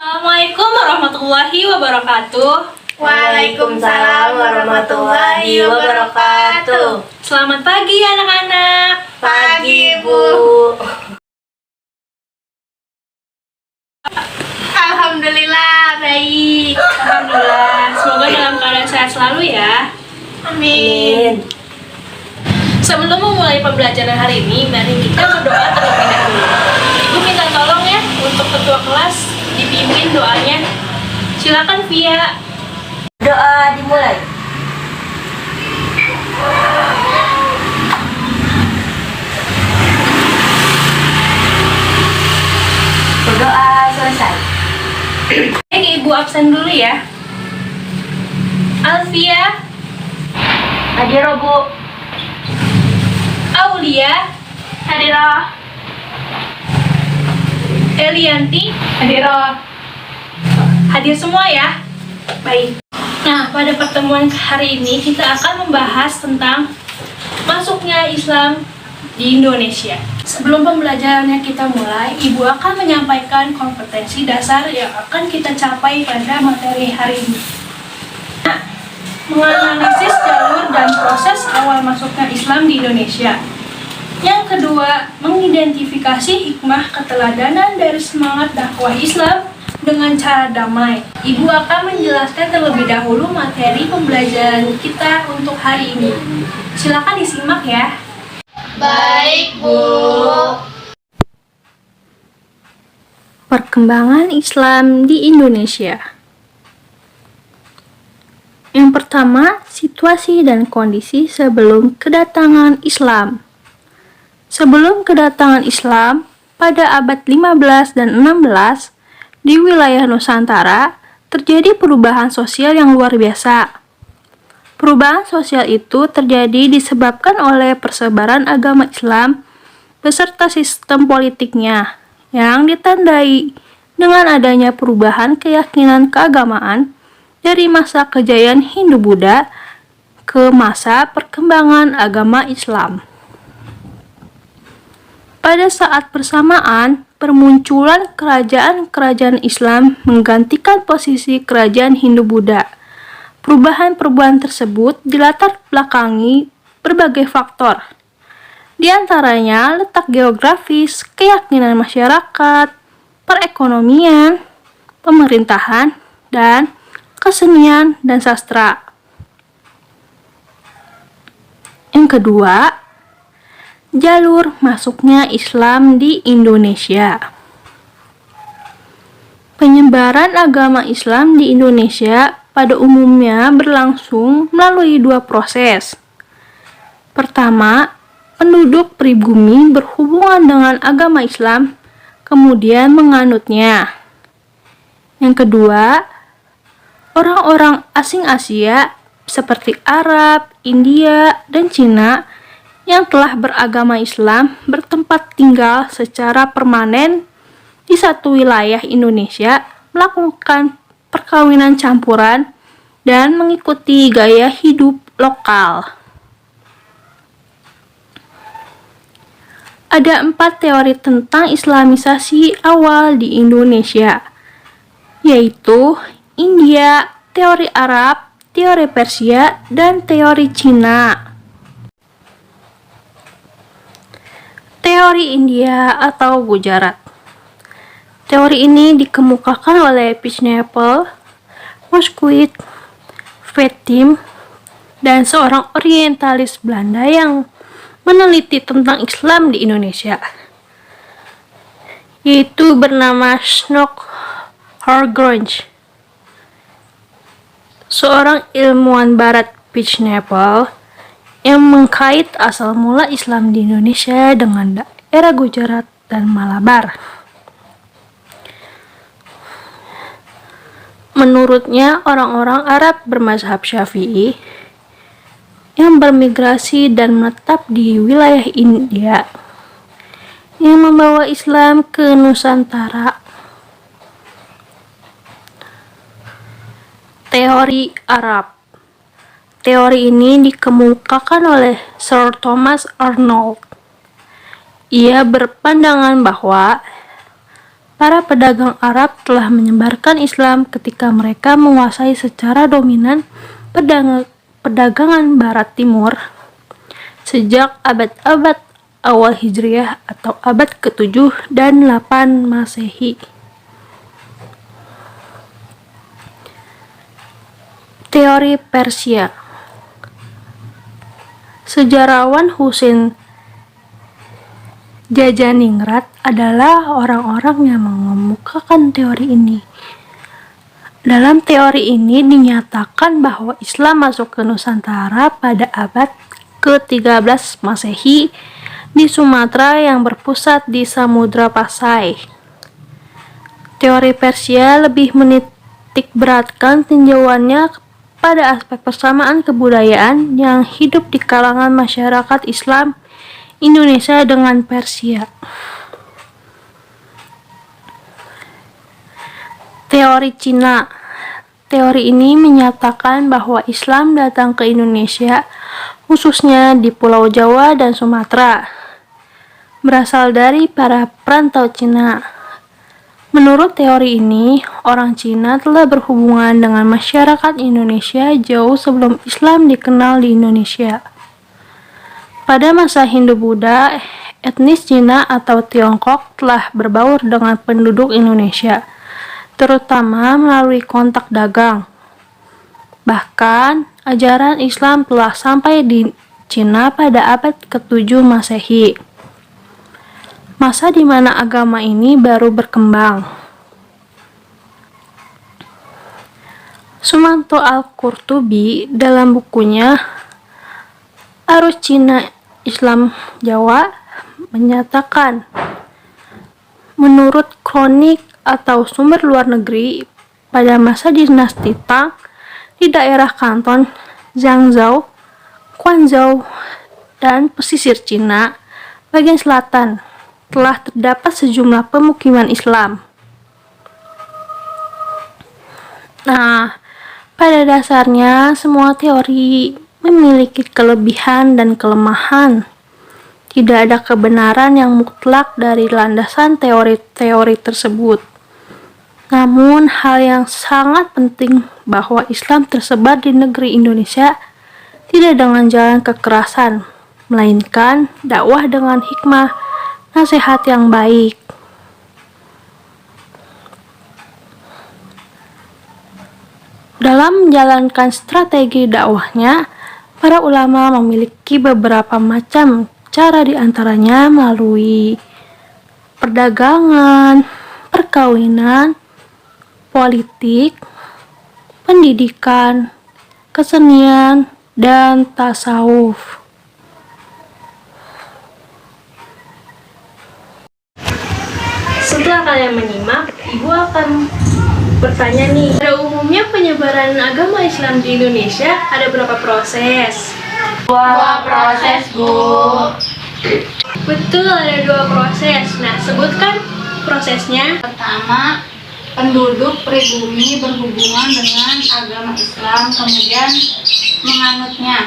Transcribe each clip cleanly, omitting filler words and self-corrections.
Assalamualaikum warahmatullahi wabarakatuh. Waalaikumsalam warahmatullahi wabarakatuh. Selamat pagi anak-anak. Pagi, Bu. Alhamdulillah baik. Alhamdulillah, semoga dalam keadaan sehat selalu ya. Amin. Sebelum memulai pembelajaran hari ini, mari kita berdoa terlebih dahulu. Ibu minta tolong ya untuk ketua kelas dipimpin doanya. Silakan Via. Doa dimulai. Berdoa selesai. Baik, Ibu absen dulu ya. Alfia, Hadir, Bu. Aulia, Hadirah. Elianti, Hadirah. hadir semua ya. Baik. Nah, pada pertemuan hari ini kita akan membahas tentang masuknya Islam di Indonesia. Sebelum pembelajarannya kita mulai, Ibu akan menyampaikan kompetensi dasar yang akan kita capai pada materi hari ini. Nah, menganalisis jalur dan proses awal masuknya Islam di Indonesia. Yang kedua, mengidentifikasi hikmah keteladanan dari semangat dakwah Islam dengan cara damai. Ibu akan menjelaskan terlebih dahulu materi pembelajaran kita untuk hari ini. Silakan disimak ya. Baik, Bu. Perkembangan Islam di Indonesia. Yang pertama, situasi dan kondisi sebelum kedatangan Islam. Sebelum kedatangan Islam, pada abad 15 dan 16, di wilayah Nusantara, terjadi perubahan sosial yang luar biasa. Perubahan sosial itu terjadi disebabkan oleh persebaran agama Islam beserta sistem politiknya, yang ditandai dengan adanya perubahan keyakinan keagamaan dari masa kejayaan Hindu-Buddha ke masa perkembangan agama Islam. Pada saat bersamaan, permunculan kerajaan-kerajaan Islam menggantikan posisi kerajaan Hindu-Buddha. Perubahan-perubahan tersebut dilatar belakangi berbagai faktor. Di antaranya letak geografis, keyakinan masyarakat, perekonomian, pemerintahan, dan kesenian dan sastra. Yang kedua, jalur masuknya Islam di Indonesia. Penyebaran agama Islam di Indonesia pada umumnya berlangsung melalui dua proses. Pertama, penduduk pribumi berhubungan dengan agama Islam, kemudian menganutnya. Yang kedua, orang-orang asing Asia seperti Arab, India, dan Cina yang telah beragama Islam bertempat tinggal secara permanen di satu wilayah Indonesia, melakukan perkawinan campuran dan mengikuti gaya hidup lokal. Ada 4 teori tentang Islamisasi awal di Indonesia, yaitu India, teori Arab, teori Persia, dan teori Cina. Teori India atau Gujarat. Teori ini dikemukakan oleh Pisneapel, Mosquit, Fatim, dan seorang orientalis Belanda yang meneliti tentang Islam di Indonesia, yaitu bernama Snoek Hargronje. Seorang ilmuwan barat Pisneapel yang mengkait asal mula Islam di Indonesia dengan daerah Gujarat dan Malabar. Menurutnya, orang-orang Arab bermazhab Syafi'i yang bermigrasi dan menetap di wilayah India yang membawa Islam ke Nusantara. Teori Arab. Teori ini dikemukakan oleh Sir Thomas Arnold. Ia berpandangan bahwa para pedagang Arab telah menyebarkan Islam ketika mereka menguasai secara dominan perdagangan Barat Timur sejak abad-abad awal Hijriah atau abad ke-7 dan 8 Masehi. Teori Persia. Sejarawan Husein Jajaningrat adalah orang-orang yang mengemukakan teori ini. Dalam teori ini dinyatakan bahwa Islam masuk ke Nusantara pada abad ke-13 Masehi di Sumatera yang berpusat di Samudra Pasai. Teori Persia lebih menitik beratkan tinjauannya pada aspek persamaan kebudayaan yang hidup di kalangan masyarakat Islam Indonesia dengan Persia. Teori Cina. Teori ini menyatakan bahwa Islam datang ke Indonesia, khususnya di Pulau Jawa dan Sumatera, berasal dari para perantau Cina. Menurut teori ini, orang Cina telah berhubungan dengan masyarakat Indonesia jauh sebelum Islam dikenal di Indonesia. Pada masa Hindu-Buddha, etnis Cina atau Tiongkok telah berbaur dengan penduduk Indonesia, terutama melalui kontak dagang. Bahkan, ajaran Islam telah sampai di Cina pada abad ke-7 Masehi, masa di mana agama ini baru berkembang. Sumanto Al-Qurtubi dalam bukunya Arus Cina Islam Jawa menyatakan, menurut kronik atau sumber luar negeri, pada masa dinasti Tang di daerah Kanton, Zhangzhou, Quanzhou, dan pesisir Cina bagian selatan telah terdapat sejumlah pemukiman Islam. Nah, pada dasarnya semua teori memiliki kelebihan dan kelemahan. Tidak ada kebenaran yang mutlak dari landasan teori-teori tersebut. Namun, hal yang sangat penting bahwa Islam tersebar di negeri Indonesia tidak dengan jalan kekerasan, melainkan dakwah dengan hikmah, nasihat yang baik. Dalam menjalankan strategi dakwahnya, para ulama memiliki beberapa macam cara, diantaranya melalui perdagangan, perkawinan, politik, pendidikan, kesenian, dan tasawuf. Setelah kalian menyimak, Ibu akan bertanya nih, pada umumnya penyebaran agama Islam di Indonesia ada berapa proses? 2 proses, Bu. Betul, ada 2 proses. Nah, sebutkan prosesnya. Pertama, penduduk pribumi berhubungan dengan agama Islam, kemudian menganutnya.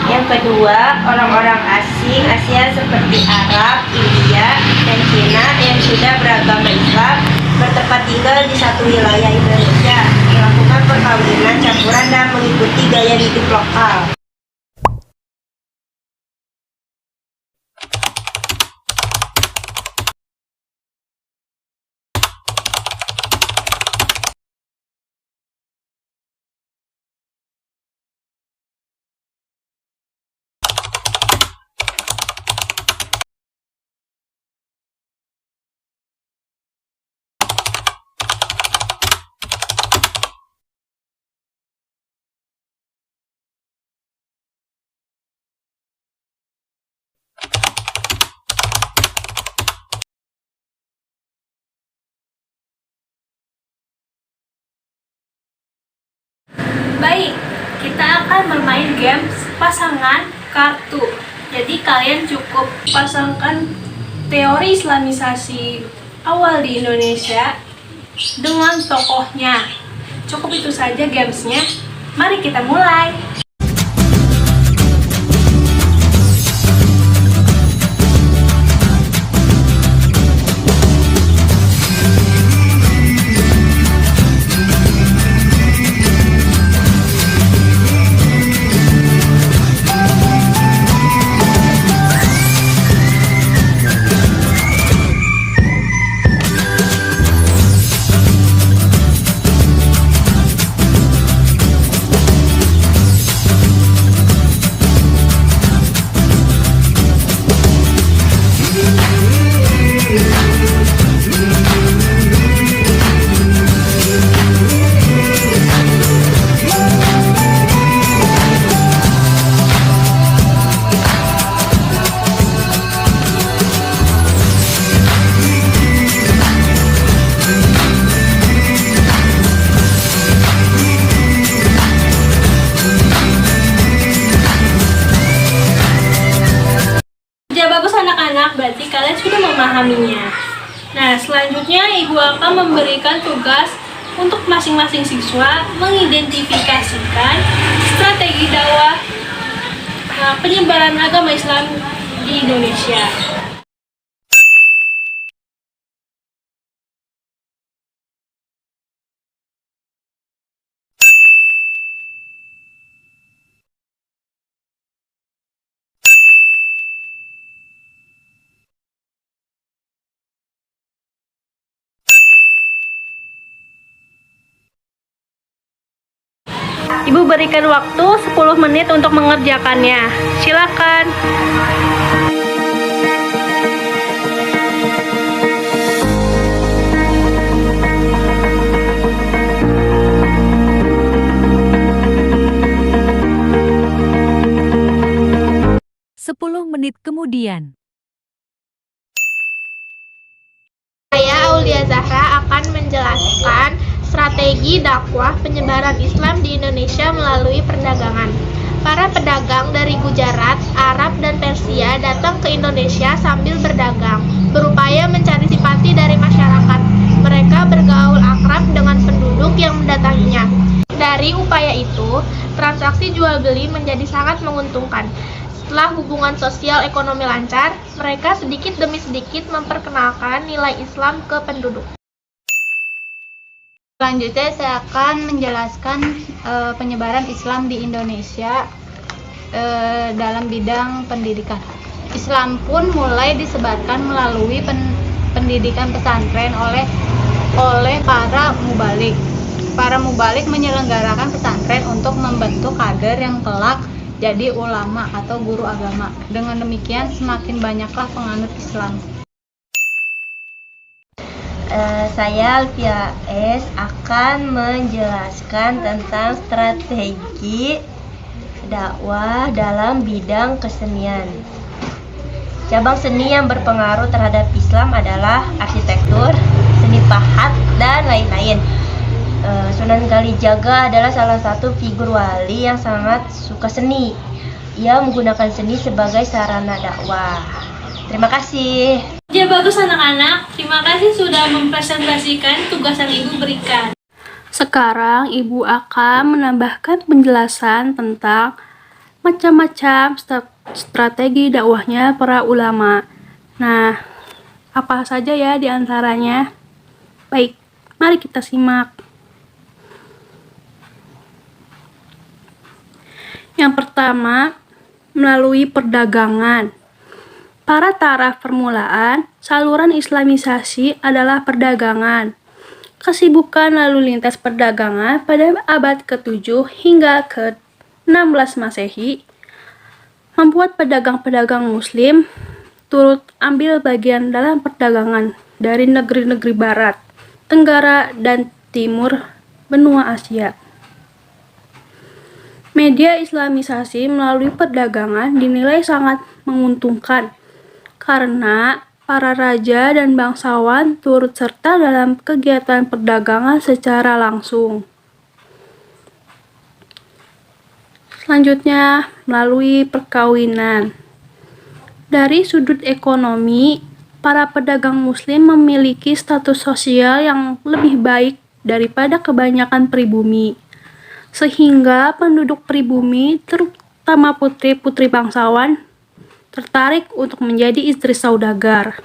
Yang kedua, orang-orang asing Asia seperti Arab, India, dan Cina yang sudah beragama Islam bertempat tinggal di satu wilayah Indonesia, melakukan perkawinan campuran dan mengikuti gaya hidup lokal. Baik, kita akan bermain games pasangan kartu. Jadi kalian cukup pasangkan teori Islamisasi awal di Indonesia dengan tokohnya. Cukup itu saja gamesnya. Mari kita mulai. Ya bagus anak-anak, berarti kalian sudah memahaminya. Nah, selanjutnya Ibu akan memberikan tugas untuk masing-masing siswa mengidentifikasikan strategi dakwah penyebaran agama Islam di Indonesia. Ibu berikan waktu 10 menit untuk mengerjakannya. Silakan. Sepuluh menit kemudian. Saya Aulia Zahra akan menjelaskan strategi dakwah penyebaran Islam di Indonesia melalui perdagangan. Para pedagang dari Gujarat, Arab, dan Persia datang ke Indonesia sambil berdagang, berupaya mencari simpati dari masyarakat. Mereka bergaul akrab dengan penduduk yang mendatanginya. Dari upaya itu, transaksi jual beli menjadi sangat menguntungkan. Setelah hubungan sosial ekonomi lancar, mereka sedikit demi sedikit memperkenalkan nilai Islam ke penduduk. Selanjutnya saya akan menjelaskan penyebaran Islam di Indonesia dalam bidang pendidikan. Islam pun mulai disebarkan melalui pendidikan pesantren oleh para mubalik. Para mubalik menyelenggarakan pesantren untuk membentuk kader yang kelak jadi ulama atau guru agama. Dengan demikian semakin banyaklah penganut Islam. Saya Alfia S akan menjelaskan tentang strategi dakwah dalam bidang kesenian. Cabang seni yang berpengaruh terhadap Islam adalah arsitektur, seni pahat, dan lain-lain. Sunan Kalijaga adalah salah satu figur wali yang sangat suka seni. Ia menggunakan seni sebagai sarana dakwah. Terima kasih. Ya bagus anak-anak, terima kasih sudah mempresentasikan tugas yang Ibu berikan. Sekarang Ibu akan menambahkan penjelasan tentang macam-macam strategi dakwahnya para ulama. Nah, apa saja ya di antaranya? Baik, mari kita simak. Yang pertama, melalui perdagangan. Para taraf permulaan, saluran islamisasi adalah perdagangan. Kesibukan lalu lintas perdagangan pada abad ke-7 hingga ke-16 Masehi membuat pedagang-pedagang muslim turut ambil bagian dalam perdagangan dari negeri-negeri barat, tenggara, dan timur benua Asia. Media islamisasi melalui perdagangan dinilai sangat menguntungkan karena para raja dan bangsawan turut serta dalam kegiatan perdagangan secara langsung. Selanjutnya, melalui perkawinan. Dari sudut ekonomi, para pedagang muslim memiliki status sosial yang lebih baik daripada kebanyakan pribumi, sehingga penduduk pribumi, terutama putri-putri bangsawan, tertarik untuk menjadi istri saudagar.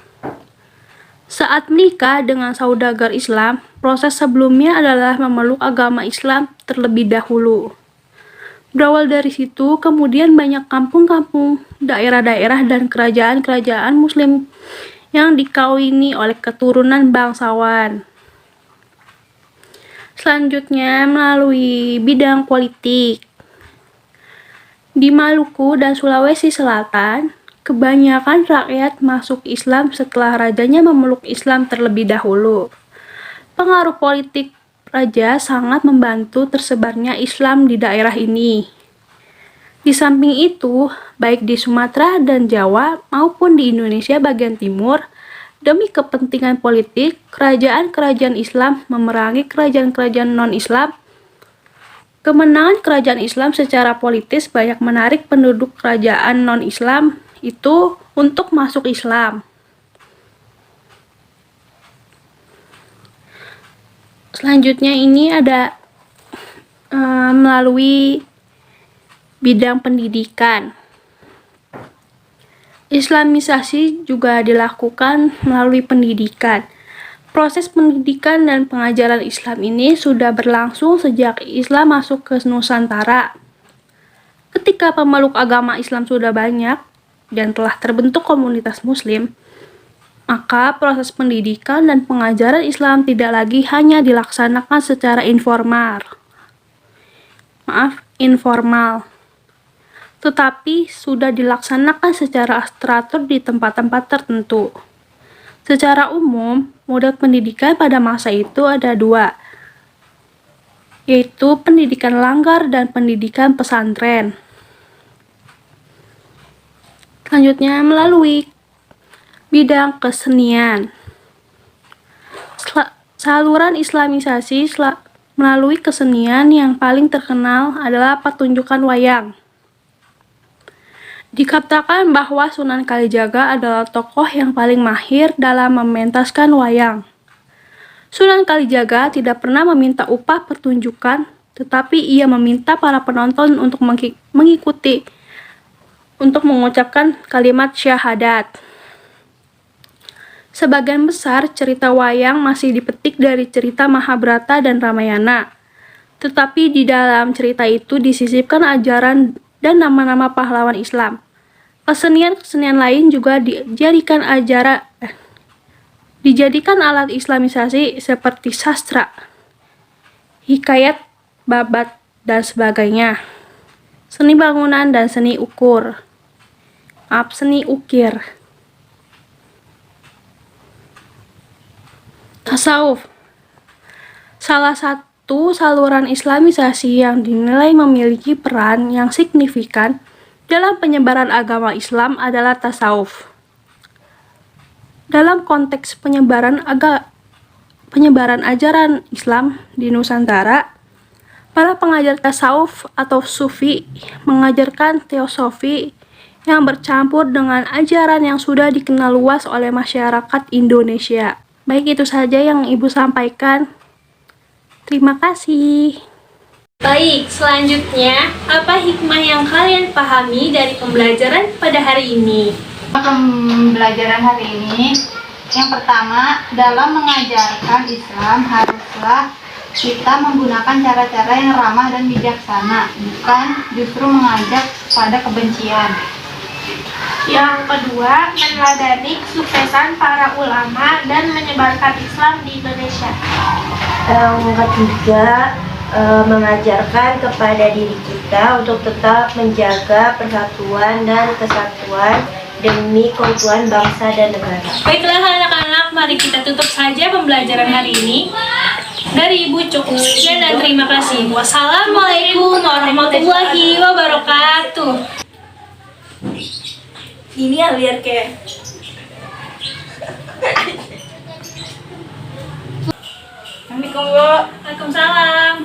Saat menikah dengan saudagar Islam, proses sebelumnya adalah memeluk agama Islam terlebih dahulu. Berawal dari situ, kemudian banyak kampung-kampung, daerah-daerah, dan kerajaan-kerajaan muslim yang dikawini oleh keturunan bangsawan. Selanjutnya, melalui bidang politik. Di Maluku dan Sulawesi Selatan, kebanyakan rakyat masuk Islam setelah rajanya memeluk Islam terlebih dahulu. Pengaruh politik raja sangat membantu tersebarnya Islam di daerah ini. Di samping itu, baik di Sumatera dan Jawa maupun di Indonesia bagian timur, demi kepentingan politik, kerajaan-kerajaan Islam memerangi kerajaan-kerajaan non-Islam. Kemenangan kerajaan Islam secara politis banyak menarik penduduk kerajaan non-Islam itu untuk masuk Islam. Selanjutnya ini ada melalui bidang pendidikan. Islamisasi juga dilakukan melalui pendidikan. Proses pendidikan dan pengajaran Islam ini sudah berlangsung sejak Islam masuk ke Nusantara. Ketika pemeluk agama Islam sudah banyak dan telah terbentuk komunitas muslim, maka proses pendidikan dan pengajaran Islam tidak lagi hanya dilaksanakan secara informal, tetapi sudah dilaksanakan secara teratur di tempat-tempat tertentu. Secara umum, model pendidikan pada masa itu ada dua, yaitu pendidikan langgar dan pendidikan pesantren. Selanjutnya, melalui bidang kesenian. Saluran islamisasi melalui kesenian yang paling terkenal adalah pertunjukan wayang. Dikatakan bahwa Sunan Kalijaga adalah tokoh yang paling mahir dalam mementaskan wayang. Sunan Kalijaga tidak pernah meminta upah pertunjukan, tetapi ia meminta para penonton untuk mengikuti, untuk mengucapkan kalimat syahadat. Sebagian besar cerita wayang masih dipetik dari cerita Mahabharata dan Ramayana, tetapi di dalam cerita itu disisipkan ajaran dan nama-nama pahlawan Islam. Kesenian-kesenian lain juga dijadikan alat islamisasi seperti sastra, hikayat, babat, dan sebagainya. Seni bangunan dan seni ukir. Tasawuf. Salah satu saluran islamisasi yang dinilai memiliki peran yang signifikan dalam penyebaran agama Islam adalah tasawuf. Dalam konteks penyebaran ajaran Islam di Nusantara, para pengajar tasawuf atau sufi mengajarkan teosofi yang bercampur dengan ajaran yang sudah dikenal luas oleh masyarakat Indonesia. Baik, itu saja yang Ibu sampaikan. Terima kasih. Baik, selanjutnya, apa hikmah yang kalian pahami dari pembelajaran pada hari ini? Pembelajaran hari ini, yang pertama, dalam mengajarkan Islam haruslah kita menggunakan cara-cara yang ramah dan bijaksana, bukan justru mengajak pada kebencian. Yang kedua, meneladani kesuksesan para ulama dan menyebarkan Islam di Indonesia. Yang ketiga, mengajarkan kepada diri kita untuk tetap menjaga persatuan dan kesatuan demi keutuhan bangsa dan negara. Baiklah anak-anak, mari kita tutup saja pembelajaran hari ini. Dari Ibu cukup sekian dan terima kasih. Wassalamualaikum warahmatullahi wabarakatuh. Ini ya biar kayak Assalamualaikum Bu. Waalaikumsalam.